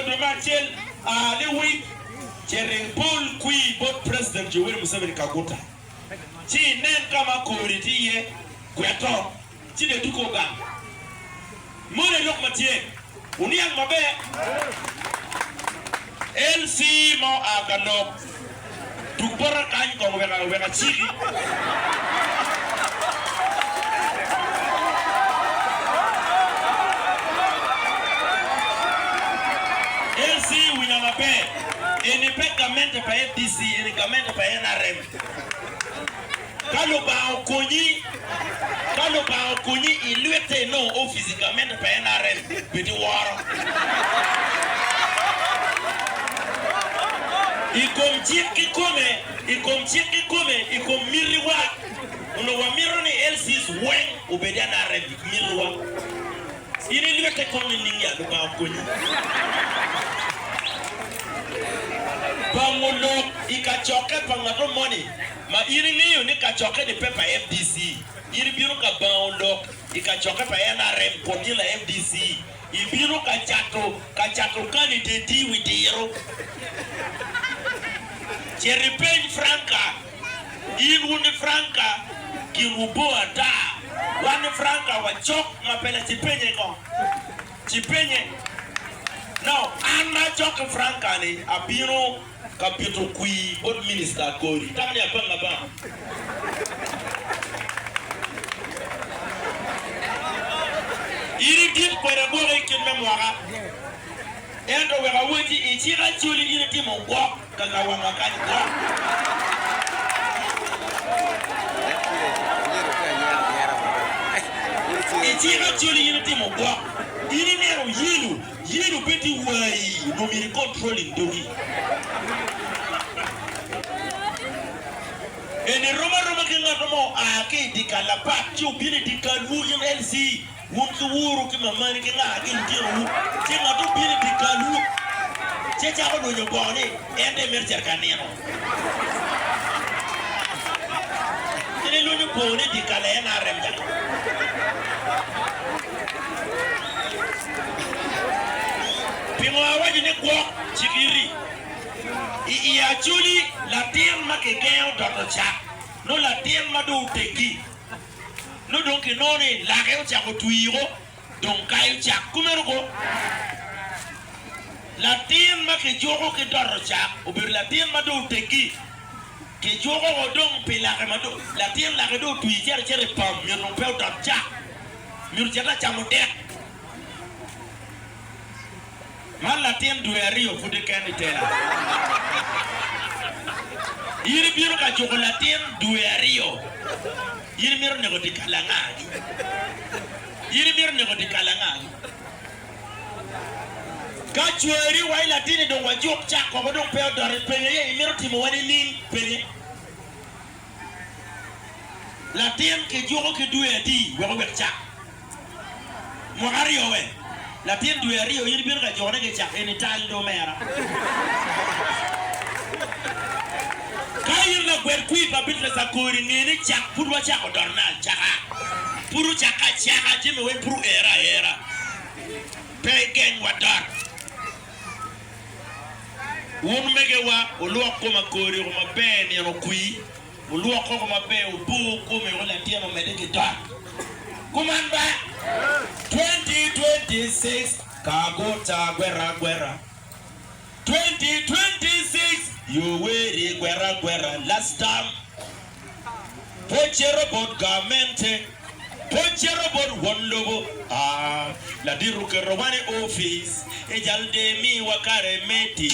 le matchel a le oui chere Paul kui bot president Joel Museveni Kaguta chi nen kama koriti ye kweto chi de tuko ga mone lok matie uniang mabe LC mo agano tukbora kan ko wega chigi LC winyamabe enipegamente pa FDC enipegamente pa NRM Kalo ba okonyi iluete no o physicamente pa NRM bidi waro ikom miriwa uno wa mironi LC's wen obedia na NRM miriwa ini luete kono ningia do ba okonyi Bangolo ikachoke pangato money ma iri niyo ni kachoke de pepa FDC iri biro ka bangolo ikachoke pa NRM kodila FDC ibiro kachato kani dedi widiro Cheripeni Franca Iwuni Franca Kirubo ata Wani Franca wachok mapele chipenye now Anna Chok Franca ni abiro kapito kui bot minister kori tamani apanga ba iri dit kwere bore kinme mwaka endo wega wuti ichira chuli iri timo ngwa kaka wamakani kwa ichira chuli iri timo ngwa iri nero yilu beti wai no miri controlling dogi ene Roma kinga tomo ake dikala pak chu bini dikalu yin LC wumtu wuru ki mamani kinga ake ndiru kinga to bini dikalu checha ko do bone ende mercer kaneno ene lo bone dikala ena remja Pingwa waji ne kwa chikiri I actually la tien ma ke keo doto cha no la tien ma do teki no donc non la ke cha ko tuiro donc kai cha kumero ko la tien ma ke jogo ke doto cha obir la tien ma do teki ke jogo ko donc pe la ke ma do la tien la ke do tuijer chere pam mi no pe do cha mi urjata cha mo de mal la tien do rio fu de kan tela Iri biro ka chokolatin duerio. Iri miro nego di kalangagi. Kachueri wai latini don wajok chako ko don peo dore penye ye miro timo wani ling penye. Latin ke joko ke duedi wako wek chak. Mwagario we. Latin duerio iri biro ka jokone ke chak eni tali do mera. Kayu na gwerkui babitla sa kuri ngene chak purwa chako dornal chaka puru chaka jime we puru era pegen wadar won megewa oluwa ko makori ko mabeni no kui oluwa ko mabe obu ko me wala tie no medeke dar kumamba 2026 kagota gwera 2026 you were gwera last time pochero bot government pochero bot one logo la diru ke robane office e jalde mi wakare meti